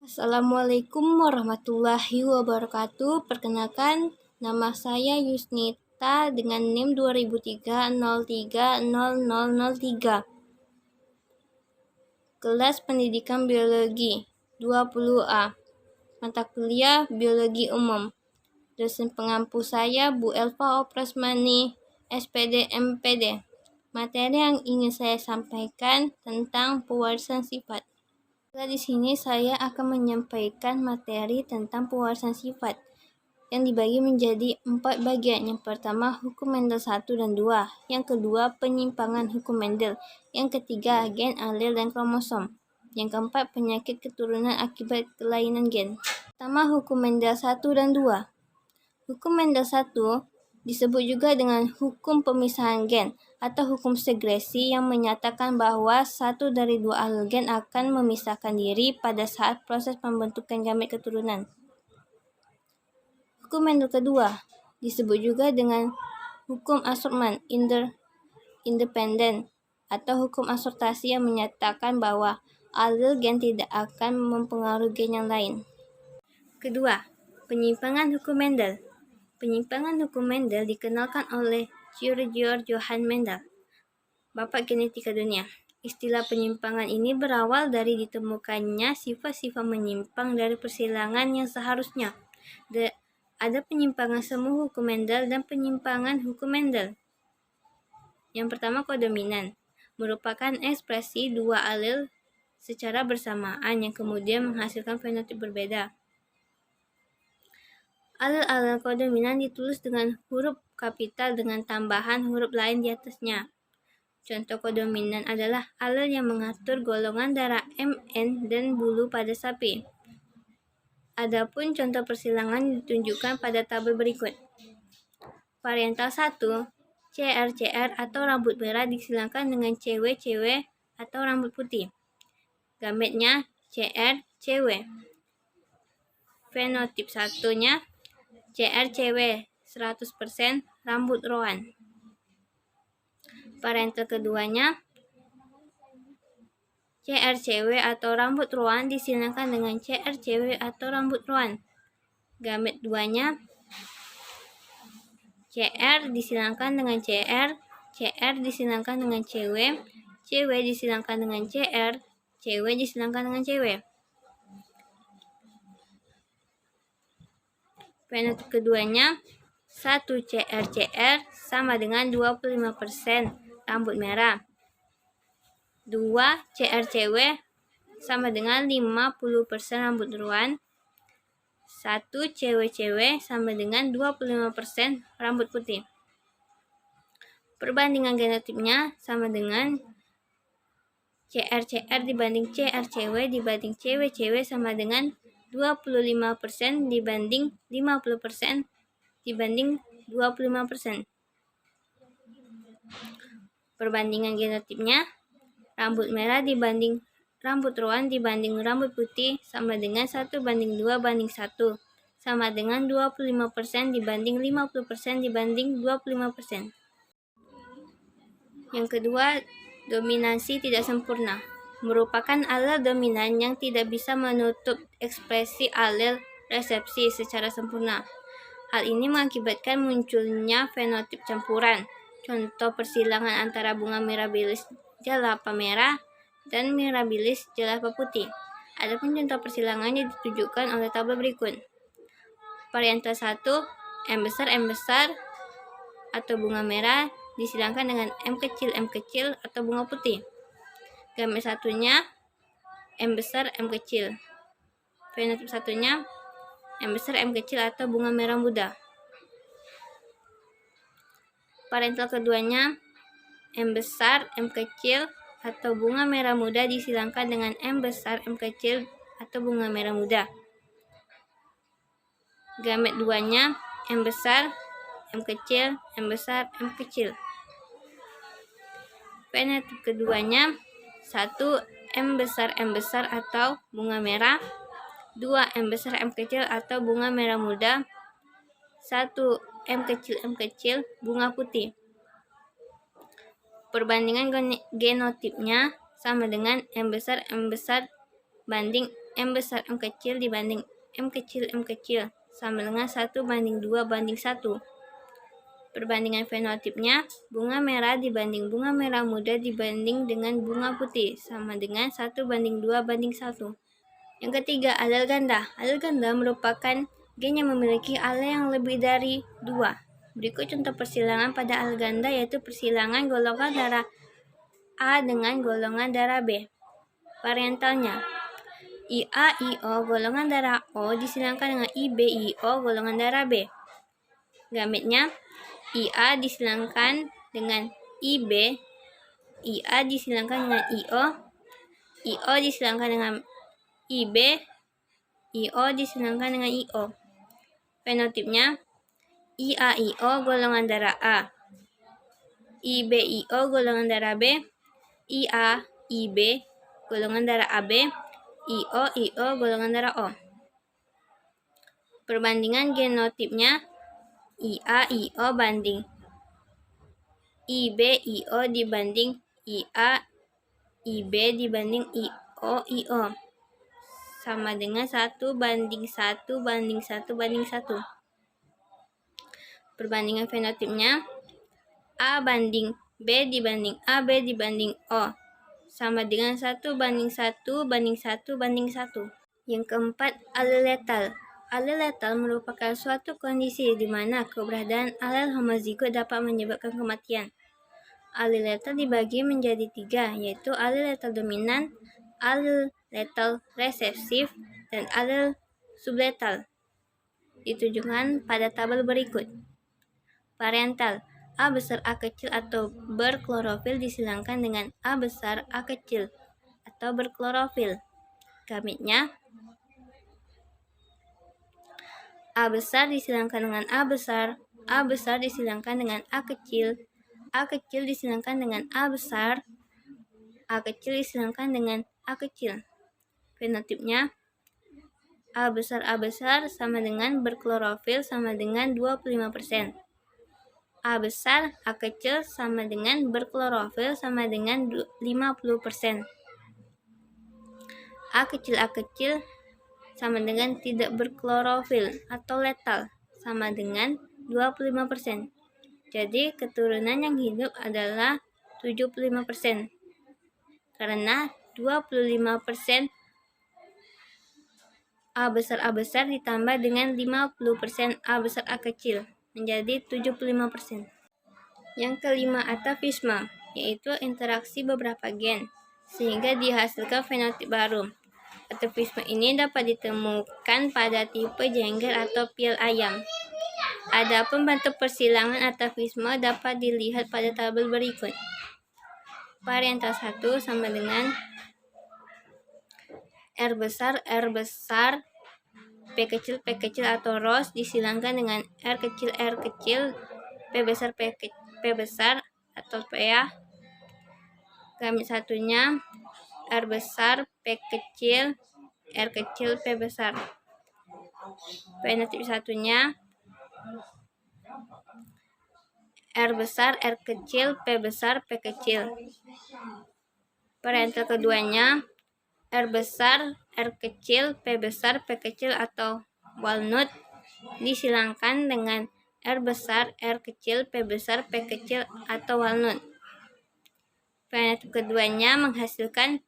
Assalamualaikum warahmatullahi wabarakatuh. Perkenalkan, nama saya Yusnita dengan NIM 2003030003. Kelas Pendidikan Biologi 20A. Mata kuliah Biologi Umum. Dosen pengampu saya Bu Elva Oprasmani, SPD MPD. Materi yang ingin saya sampaikan tentang pewarisan sifat. Di sini saya akan menyampaikan materi tentang pewarisan sifat yang dibagi menjadi 4 bagian. Yang pertama, hukum Mendel 1 dan 2. Yang kedua, penyimpangan hukum Mendel. Yang ketiga, gen, alel, dan kromosom. Yang keempat, penyakit keturunan akibat kelainan gen. Pertama, hukum Mendel 1 dan 2. Hukum Mendel 1 disebut juga dengan hukum pemisahan gen atau hukum segresi yang menyatakan bahwa satu dari dua alel gen akan memisahkan diri pada saat proses pembentukan gamet keturunan. Hukum Mendel kedua disebut juga dengan hukum asortmen independen atau hukum asortasi yang menyatakan bahwa alel gen tidak akan mempengaruhi gen yang lain. Kedua, penyimpangan hukum Mendel. Penyimpangan hukum Mendel dikenalkan oleh Georg Johann Mendel, Bapak Genetika Dunia. Istilah penyimpangan ini berawal dari ditemukannya sifat-sifat menyimpang dari persilangan yang seharusnya. Ada penyimpangan semu hukum Mendel dan penyimpangan hukum Mendel. Yang pertama, kodominan, merupakan ekspresi dua alel secara bersamaan yang kemudian menghasilkan fenotip berbeda. Alel-alel kodominan ditulis dengan huruf kapital dengan tambahan huruf lain di atasnya. Contoh kodominan adalah alel yang mengatur golongan darah Mn dan bulu pada sapi. Adapun contoh persilangan ditunjukkan pada tabel berikut. Variantal 1, CR atau rambut merah disilangkan dengan CW atau rambut putih. Gametnya CR. Fenotip satunya CR 100% rambut roan. Variantal keduanya CR atau rambut roan disilangkan dengan CR atau rambut roan. Gamet duanya CR disilangkan dengan CR disilangkan dengan CW disilangkan dengan CR disilangkan dengan CW. Fenotip keduanya 1 CR sama dengan 25% rambut merah. 2 CR sama dengan 50% rambut roan. 1 CW sama dengan 25% rambut putih. Perbandingan genotipnya sama dengan CR dibanding CR dibanding CW sama dengan 25% dibanding 50% dibanding 25%. Perbandingan genotipnya rambut merah dibanding rambut roan dibanding rambut putih sama dengan 1:2:1 sama dengan 25% dibanding 50% dibanding 25%. Yang kedua, dominasi tidak sempurna. Merupakan alel dominan yang tidak bisa menutup ekspresi alel resepsi secara sempurna. Hal ini mengakibatkan munculnya fenotip campuran. Contoh persilangan antara bunga mirabilis jalapa merah dan mirabilis jalapa putih. Adapun contoh persilangannya ditunjukkan oleh tabel berikut. Variantal 1, M besar atau bunga merah disilangkan dengan M kecil atau bunga putih. Gamet satunya M besar M kecil. Fenotip satunya M besar M kecil atau bunga merah muda. Variantal keduanya M besar M kecil atau bunga merah muda disilangkan dengan M besar M kecil atau bunga merah muda. Gamet duanya M besar M kecil M besar M kecil. Fenotip keduanya 1 M besar atau bunga merah. 2 M besar M kecil atau bunga merah muda. 1 M kecil bunga putih. Perbandingan genotipnya sama dengan M besar banding M besar M kecil dibanding M kecil sama dengan 1:2:1. Perbandingan fenotipnya, bunga merah dibanding bunga merah muda dibanding dengan bunga putih sama dengan 1:2:1. Yang ketiga, alel ganda. Alel ganda merupakan gen yang memiliki alel yang lebih dari 2. Berikut contoh persilangan pada alel ganda, yaitu persilangan golongan darah A dengan golongan darah B. Variantalnya, IA-IO golongan darah O disilangkan dengan IB-IO golongan darah B. Gametnya, IA disilangkan dengan IB, IA disilangkan dengan IO, IO disilangkan dengan IB, IO disilangkan dengan IO. Fenotipnya, IA-IO golongan darah A, IB-IO golongan darah B, IA-IB golongan darah AB, IO-IO golongan darah O. Perbandingan genotipnya, IA-IO banding IB-IO dibanding IA-IB dibanding IO-IO sama dengan 1:1:1:1. Perbandingan fenotipnya, A banding B dibanding AB dibanding O sama dengan 1:1:1:1. Yang keempat, alel letal. Alel letal merupakan suatu kondisi di mana keberadaan alel homozigot dapat menyebabkan kematian. Alel letal dibagi menjadi 3, yaitu alel letal dominan, alel letal resesif, dan alel subletal. Ditunjukkan pada tabel berikut. Variantal, A besar A kecil atau berklorofil disilangkan dengan A besar A kecil atau berklorofil. Gametnya, A besar disilangkan dengan A besar disilangkan dengan A kecil disilangkan dengan A besar, A kecil disilangkan dengan A kecil. Fenotipnya, A besar sama dengan berklorofil sama dengan 25%. A besar A kecil sama dengan berklorofil sama dengan 50%. A kecil sama dengan tidak berklorofil atau letal sama dengan 25%. Jadi keturunan yang hidup adalah 75%. Karena 25% A besar ditambah dengan 50% A besar A kecil menjadi 75%. Yang kelima, atavisme, yaitu interaksi beberapa gen sehingga dihasilkan fenotip baru. Atavisme ini dapat ditemukan pada tipe jengger atau pil ayam. Adapun bentuk persilangan atavisme dapat dilihat pada tabel berikut. Variantal 1 sama dengan R besar, P kecil atau ROS disilangkan dengan R kecil, P besar atau PA. Gamet satunya, R besar, P kecil, P besar. Fenotip satunya, R besar, R kecil, P besar, P kecil. Variantal keduanya, R besar, R kecil, P besar, P kecil atau walnut disilangkan dengan R besar, R kecil, P besar, P kecil atau walnut. Fenotip keduanya menghasilkan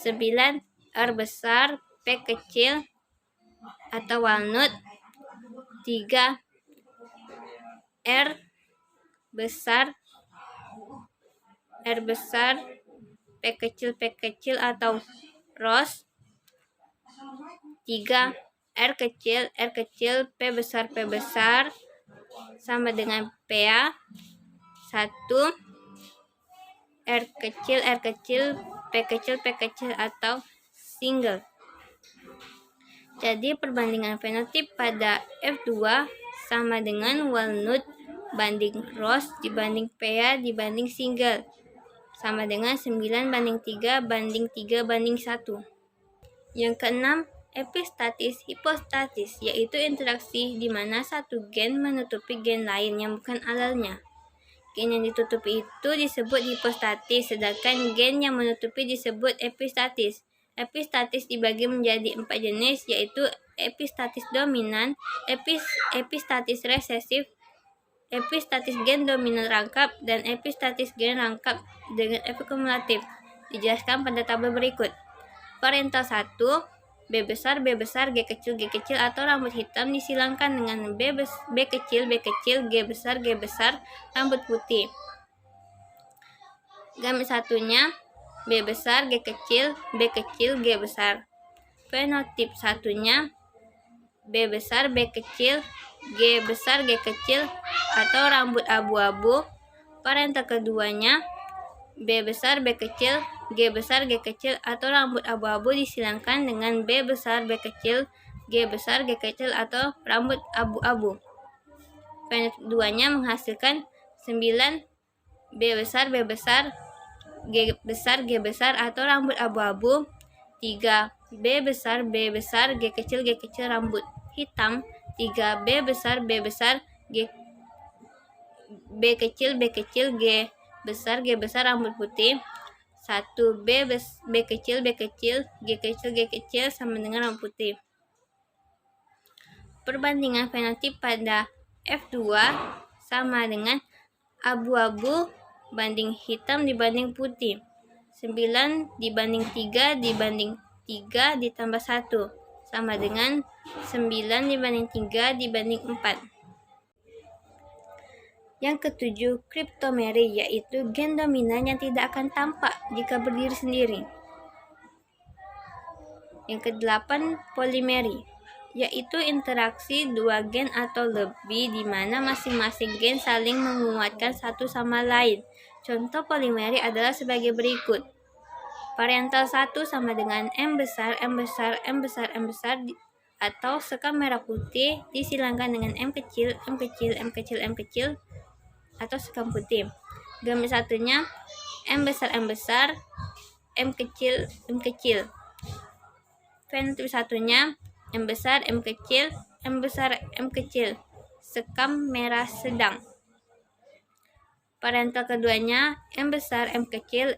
9 R besar, P kecil atau walnut, 3 R besar, P kecil atau ROS, 3 R kecil, P besar sama dengan PA, 1 R kecil, P kecil atau single. Jadi perbandingan fenotip pada F2 sama dengan walnut banding ROS dibanding PA dibanding single sama dengan 9:3:3:1. Yang keenam, epistatis hipostatis, yaitu interaksi di mana satu gen menutupi gen lain yang bukan alelnya. Gen yang ditutupi itu disebut hipostatis, sedangkan gen yang menutupi disebut epistatis. Epistatis dibagi menjadi 4 jenis, yaitu epistatis dominan, epistatis resesif, epistatis gen dominan rangkap, dan epistatis gen rangkap dengan efek kumulatif. Dijelaskan pada tabel berikut. Parental 1, B besar, G kecil atau rambut hitam disilangkan dengan B kecil, G besar, rambut putih. Gamet satunya B besar, G kecil, G besar. Fenotip satunya B besar, G kecil atau rambut abu-abu. Parental keduanya B besar, G kecil atau rambut abu-abu disilangkan dengan B besar, G kecil atau rambut abu-abu. Fenotip keduanya menghasilkan 9 B besar, G besar atau rambut abu-abu. 3 B besar, G kecil rambut hitam. 3 B besar, B kecil, G besar rambut putih. 1 B kecil, G kecil sama dengan rambut putih. Perbandingan fenotip pada F2 sama dengan abu-abu banding hitam dibanding putih. 9 dibanding 3 ditambah 1 sama dengan 9 dibanding 3 dibanding 4. Yang ketujuh, kriptomeri, yaitu gen dominan yang tidak akan tampak jika berdiri sendiri. Yang kedelapan, polimeri, yaitu interaksi dua gen atau lebih di mana masing-masing gen saling menguatkan satu sama lain. Contoh polimeri adalah sebagai berikut. Parental 1 sama dengan M besar atau sekam merah putih disilangkan dengan M kecil atau sekam putih. Gamet satunya M besar, M kecil. Fenotip satunya M besar, M kecil, sekam merah sedang. Parental keduanya M besar, M kecil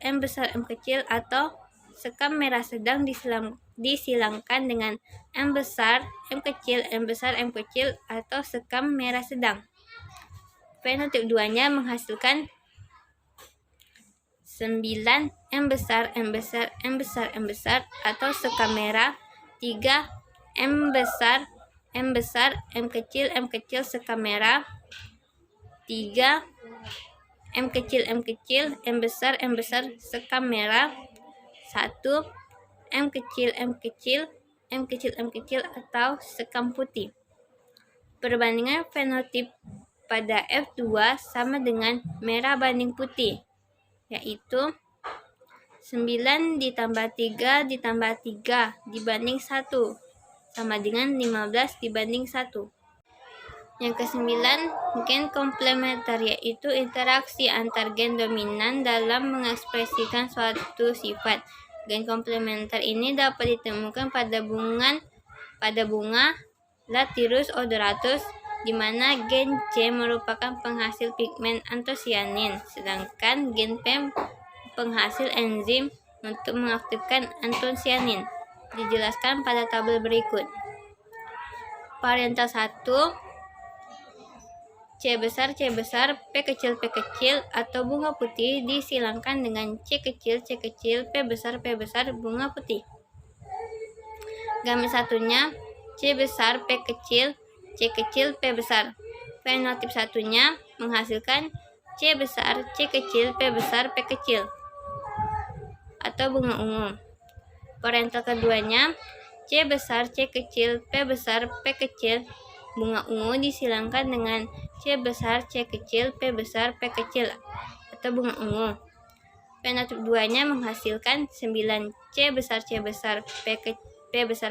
atau sekam merah sedang disilangkan dengan M besar, M kecil atau sekam merah sedang. Fenotip duanya menghasilkan 9 M besar atau sekam merah. 3 M besar, M kecil sekam merah. 3 M kecil, M besar sekam merah. 1 M kecil atau sekam putih. Perbandingan fenotip pada F2 sama dengan merah banding putih, yaitu 9 ditambah 3 dibanding 1 sama dengan 15 dibanding 1. Yang ke-9, gen komplementer, yaitu interaksi antar gen dominan dalam mengekspresikan suatu sifat. Gen komplementer ini dapat ditemukan pada bunga Lathyrus odoratus, di mana gen C merupakan penghasil pigmen antosianin, sedangkan gen P penghasil enzim untuk mengaktifkan antosianin. Dijelaskan pada tabel berikut. Parental 1 C besar, P kecil atau bunga putih disilangkan dengan C kecil, P besar, bunga putih. Gamet satunya C besar, P kecil, P besar. Fenotip satunya menghasilkan C besar, C kecil, P besar, P kecil atau bunga ungu. Parental keduanya C besar, C kecil, P besar, P kecil, bunga ungu disilangkan dengan C besar, C kecil, P besar, P kecil atau bunga ungu. Fenotip duanya menghasilkan 9 C besar, P besar,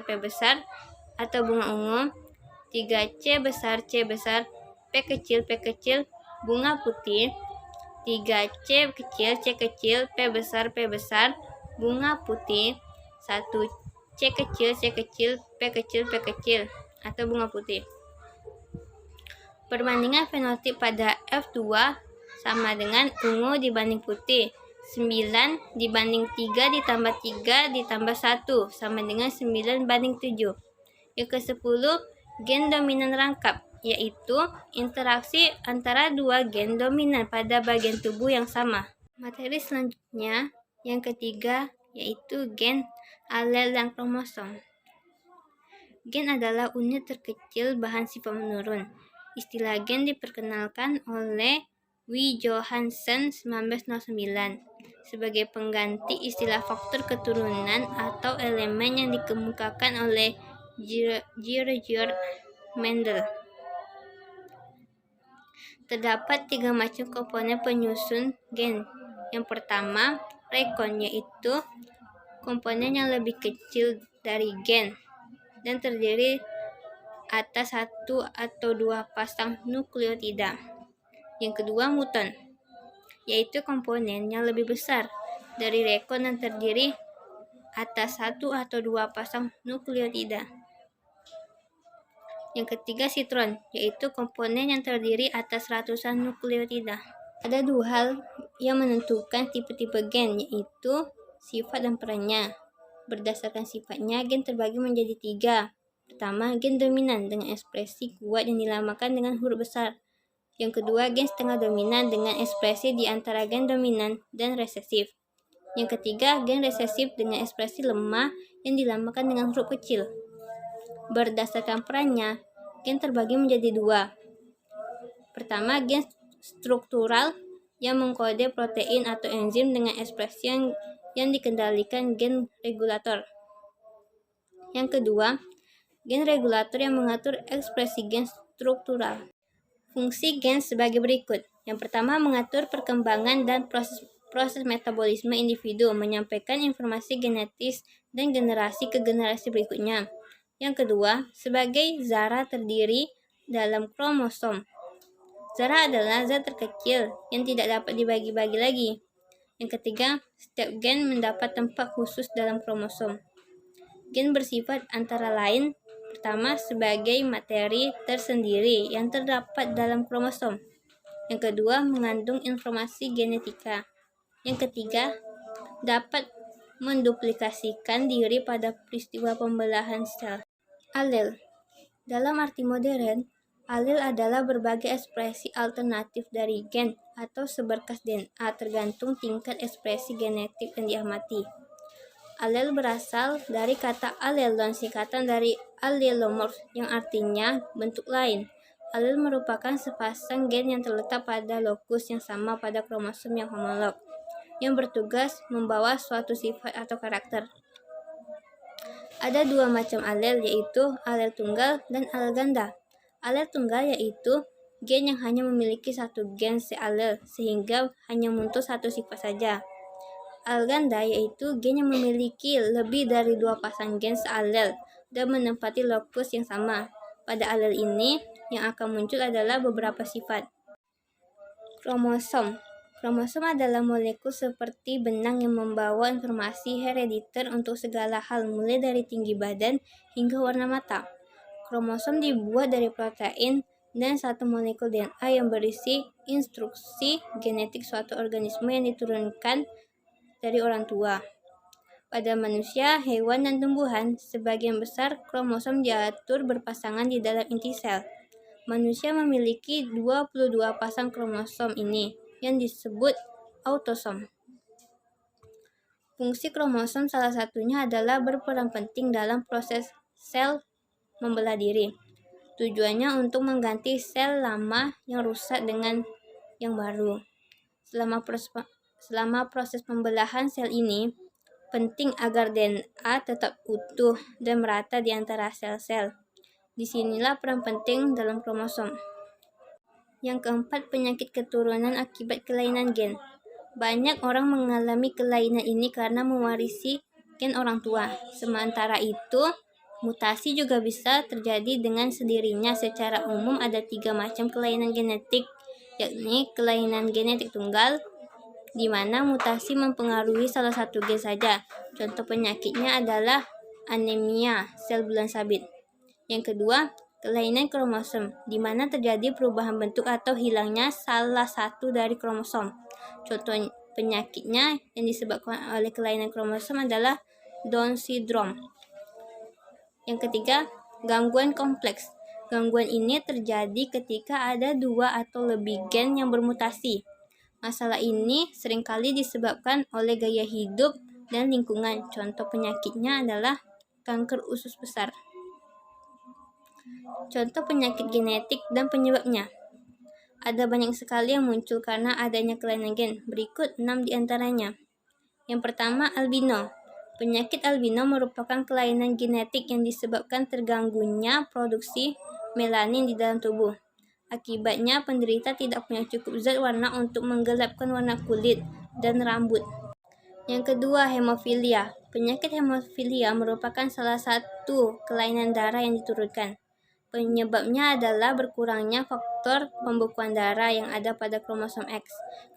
P besar atau bunga ungu. 3 C besar, P kecil, bunga putih. 3 C kecil, P besar, bunga putih. 1 C kecil, P kecil atau bunga putih. Perbandingan fenotip pada F2 sama dengan ungu dibanding putih. 9 dibanding 3 ditambah 3 ditambah 1 sama dengan 9 banding 7. Yang ke-10, gen dominan rangkap, yaitu interaksi antara dua gen dominan pada bagian tubuh yang sama. Materi selanjutnya, yang ketiga, yaitu gen, alel, dan kromosom. Gen adalah unit terkecil bahan sifat menurun. Istilah gen diperkenalkan oleh W. Johansen 1909 sebagai pengganti istilah faktor keturunan atau elemen yang dikemukakan oleh Georg Mendel. Terdapat 3 macam komponen penyusun gen. Yang pertama, rekon, yaitu komponen yang lebih kecil dari gen dan terdiri atas 1 atau 2 pasang nukleotida. Yang kedua, muton, yaitu komponen yang lebih besar dari rekon dan terdiri atas 1 atau 2 pasang nukleotida. Yang ketiga, sitron, yaitu komponen yang terdiri atas ratusan nukleotida. Ada 2 hal yang menentukan tipe-tipe gen, yaitu sifat dan perannya. Berdasarkan sifatnya, gen terbagi menjadi 3. Pertama, gen dominan dengan ekspresi kuat yang dinamakan dengan huruf besar. Yang kedua, gen setengah dominan dengan ekspresi di antara gen dominan dan resesif. Yang ketiga, gen resesif dengan ekspresi lemah yang dinamakan dengan huruf kecil. Berdasarkan perannya, gen terbagi menjadi 2. Pertama, gen struktural yang mengkode protein atau enzim dengan ekspresi yang dikendalikan gen regulator. Yang kedua, gen regulator yang mengatur ekspresi gen struktural. Fungsi gen sebagai berikut. Yang pertama, mengatur perkembangan dan proses metabolisme individu, menyampaikan informasi genetis dan generasi ke generasi berikutnya. Yang kedua, sebagai zarah terdiri dalam kromosom. Zarah adalah zat terkecil yang tidak dapat dibagi-bagi lagi. Yang ketiga, setiap gen mendapat tempat khusus dalam kromosom. Gen bersifat antara lain, pertama, sebagai materi tersendiri yang terdapat dalam kromosom. Yang kedua, mengandung informasi genetika. Yang ketiga, dapat menduplikasikan diri pada peristiwa pembelahan sel. Alel. Dalam arti modern, alel adalah berbagai ekspresi alternatif dari gen atau seberkas DNA tergantung tingkat ekspresi genetik yang diamati. Alel berasal dari kata allelon, singkatan dari allelomorph yang artinya bentuk lain. Alel merupakan sepasang gen yang terletak pada lokus yang sama pada kromosom yang homolog, yang bertugas membawa suatu sifat atau karakter. Ada 2 macam alel, yaitu alel tunggal dan alel ganda. Alel tunggal yaitu gen yang hanya memiliki 1 gen sealel sehingga hanya muncul 1 sifat saja. Alel ganda yaitu gen yang memiliki lebih dari 2 pasang gen sealel dan menempati lokus yang sama. Pada alel ini, yang akan muncul adalah beberapa sifat. Kromosom. Kromosom adalah molekul seperti benang yang membawa informasi herediter untuk segala hal, mulai dari tinggi badan hingga warna mata. Kromosom dibuat dari protein dan 1 molekul DNA yang berisi instruksi genetik suatu organisme yang diturunkan dari orang tua. Pada manusia, hewan, dan tumbuhan, sebagian besar kromosom diatur berpasangan di dalam inti sel. Manusia memiliki 22 pasang kromosom ini, yang disebut autosom. Fungsi kromosom salah satunya adalah berperan penting dalam proses sel membelah diri. Tujuannya untuk mengganti sel lama yang rusak dengan yang baru. Selama proses pembelahan sel ini, penting agar DNA tetap utuh dan merata di antara sel-sel. Disinilah peran penting dalam kromosom. Yang keempat, penyakit keturunan akibat kelainan gen. Banyak orang mengalami kelainan ini karena mewarisi gen orang tua. Sementara itu, mutasi juga bisa terjadi dengan sendirinya. Secara umum ada 3 macam kelainan genetik, yakni kelainan genetik tunggal, di mana mutasi mempengaruhi salah satu gen saja. Contoh penyakitnya adalah anemia sel bulan sabit. Yang kedua, kelainan kromosom, di mana terjadi perubahan bentuk atau hilangnya salah satu dari kromosom. Penyakitnya yang disebabkan oleh kelainan kromosom adalah Down syndrome. Yang ketiga, gangguan kompleks. Gangguan ini terjadi ketika ada 2 atau lebih gen yang bermutasi. Masalah ini seringkali disebabkan oleh gaya hidup dan lingkungan. Contoh penyakitnya adalah kanker usus besar. Contoh penyakit genetik dan penyebabnya. Ada banyak sekali yang muncul karena adanya kelainan gen. Berikut 6 diantaranya. Yang pertama, albino. Penyakit albino merupakan kelainan genetik yang disebabkan terganggunya produksi melanin di dalam tubuh. Akibatnya, penderita tidak punya cukup zat warna untuk menggelapkan warna kulit dan rambut. Yang kedua, hemofilia. Penyakit hemofilia merupakan salah satu kelainan darah yang diturunkan. Penyebabnya adalah berkurangnya faktor pembekuan darah yang ada pada kromosom X.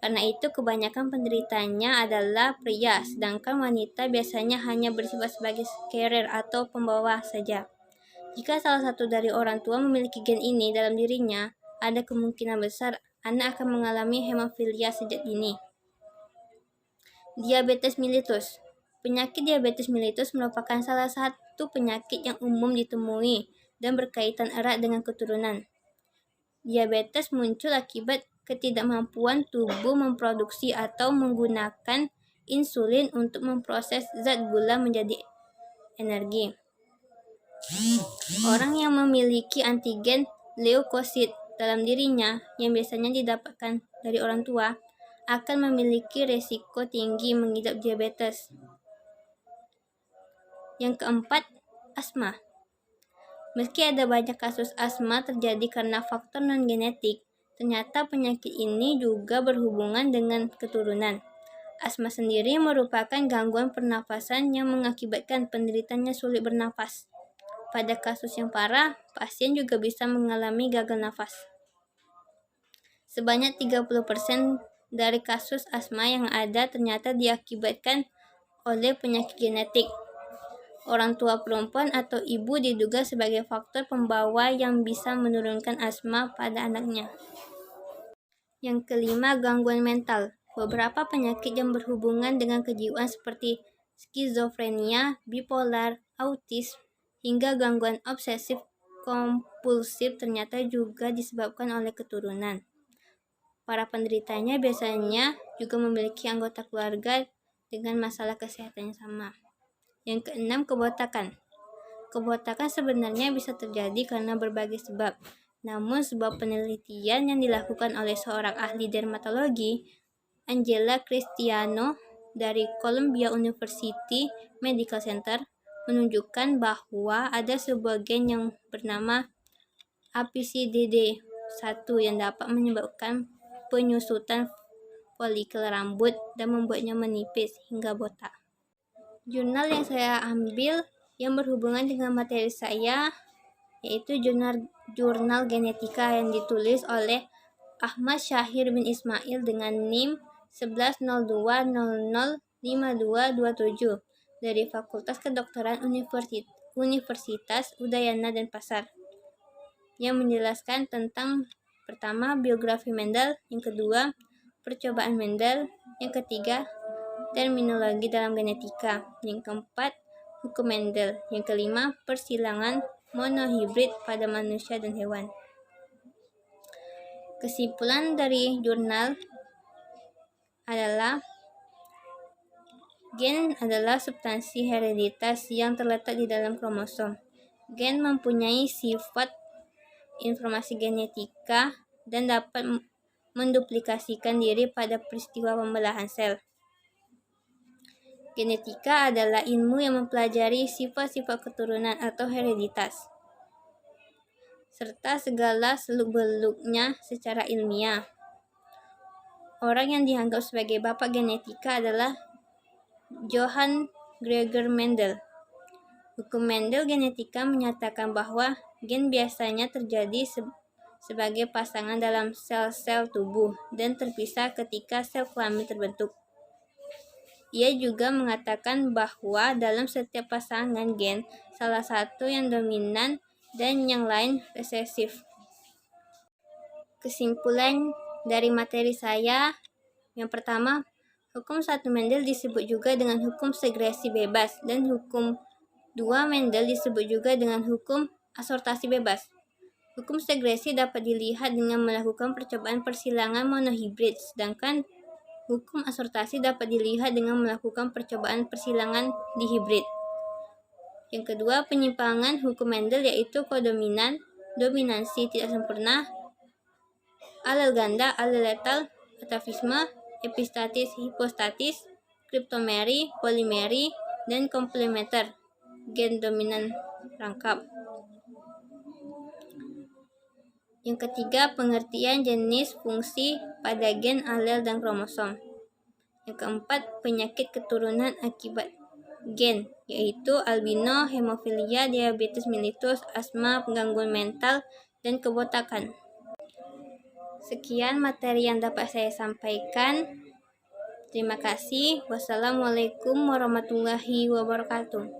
Karena itu, kebanyakan penderitanya adalah pria, sedangkan wanita biasanya hanya bersifat sebagai carrier atau pembawa saja. Jika salah satu dari orang tua memiliki gen ini dalam dirinya, ada kemungkinan besar anak akan mengalami hemofilia sejak dini. Diabetes mellitus. Penyakit diabetes mellitus merupakan salah satu penyakit yang umum ditemui dan berkaitan erat dengan keturunan. Diabetes muncul akibat ketidakmampuan tubuh memproduksi atau menggunakan insulin untuk memproses zat gula menjadi energi. Orang yang memiliki antigen leukosit dalam dirinya yang biasanya didapatkan dari orang tua akan memiliki resiko tinggi mengidap diabetes. Yang keempat, asma. Meski ada banyak kasus asma terjadi karena faktor non-genetik, ternyata penyakit ini juga berhubungan dengan keturunan. Asma sendiri merupakan gangguan pernafasan yang mengakibatkan penderitanya sulit bernafas. Pada kasus yang parah, pasien juga bisa mengalami gagal nafas. Sebanyak 30% dari kasus asma yang ada ternyata diakibatkan oleh penyakit genetik. Orang tua perempuan atau ibu diduga sebagai faktor pembawa yang bisa menurunkan asma pada anaknya. Yang kelima, gangguan mental. Beberapa penyakit yang berhubungan dengan kejiwaan seperti skizofrenia, bipolar, autis, hingga gangguan obsesif kompulsif ternyata juga disebabkan oleh keturunan. Para penderitanya biasanya juga memiliki anggota keluarga dengan masalah kesehatan yang sama. Yang keenam, kebotakan. Kebotakan sebenarnya bisa terjadi karena berbagai sebab. Namun, sebuah penelitian yang dilakukan oleh seorang ahli dermatologi, Angela Cristiano, dari Columbia University Medical Center, menunjukkan bahwa ada sebuah gen yang bernama APCDD1 yang dapat menyebabkan penyusutan folikel rambut dan membuatnya menipis hingga botak. Jurnal yang saya ambil yang berhubungan dengan materi saya yaitu jurnal genetika yang ditulis oleh Ahmad Syahir bin Ismail dengan NIM 1102005227 dari Fakultas Kedokteran Universitas Udayana Denpasar, yang menjelaskan tentang pertama, biografi Mendel, yang kedua, percobaan Mendel, yang ketiga, terminologi dalam genetika, yang keempat, hukum Mendel, yang kelima, persilangan monohibrid pada manusia dan hewan. Kesimpulan dari jurnal adalah gen adalah substansi hereditas yang terletak di dalam kromosom. Gen mempunyai sifat informasi genetika dan dapat menduplikasikan diri pada peristiwa pembelahan sel. Genetika adalah ilmu yang mempelajari sifat-sifat keturunan atau hereditas, serta segala seluk-beluknya secara ilmiah. Orang yang dianggap sebagai bapak genetika adalah Johann Gregor Mendel. Hukum Mendel genetika menyatakan bahwa gen biasanya terjadi sebagai pasangan dalam sel-sel tubuh dan terpisah ketika sel kelamin terbentuk. Ia juga mengatakan bahwa dalam setiap pasangan gen, salah satu yang dominan dan yang lain resesif. Kesimpulan dari materi saya, yang pertama, Hukum 1 Mendel disebut juga dengan hukum segresi bebas, dan hukum 2 Mendel disebut juga dengan hukum asortasi bebas. Hukum segresi dapat dilihat dengan melakukan percobaan persilangan monohibrid, sedangkan hukum asortasi dapat dilihat dengan melakukan percobaan persilangan dihibrid. Yang kedua, penyimpangan hukum Mendel yaitu kodominan, dominansi tidak sempurna, alel ganda, alel letal, atavisme, epistatis, hipostatis, kriptomeri, polimeri, dan komplementer, gen dominan rangkap. Yang ketiga, pengertian jenis fungsi pada gen, alel, dan kromosom. Yang keempat, penyakit keturunan akibat gen, yaitu albino, hemofilia, diabetes mellitus, asma, gangguan mental, dan kebotakan. Sekian materi yang dapat saya sampaikan. Terima kasih. Wassalamualaikum warahmatullahi wabarakatuh.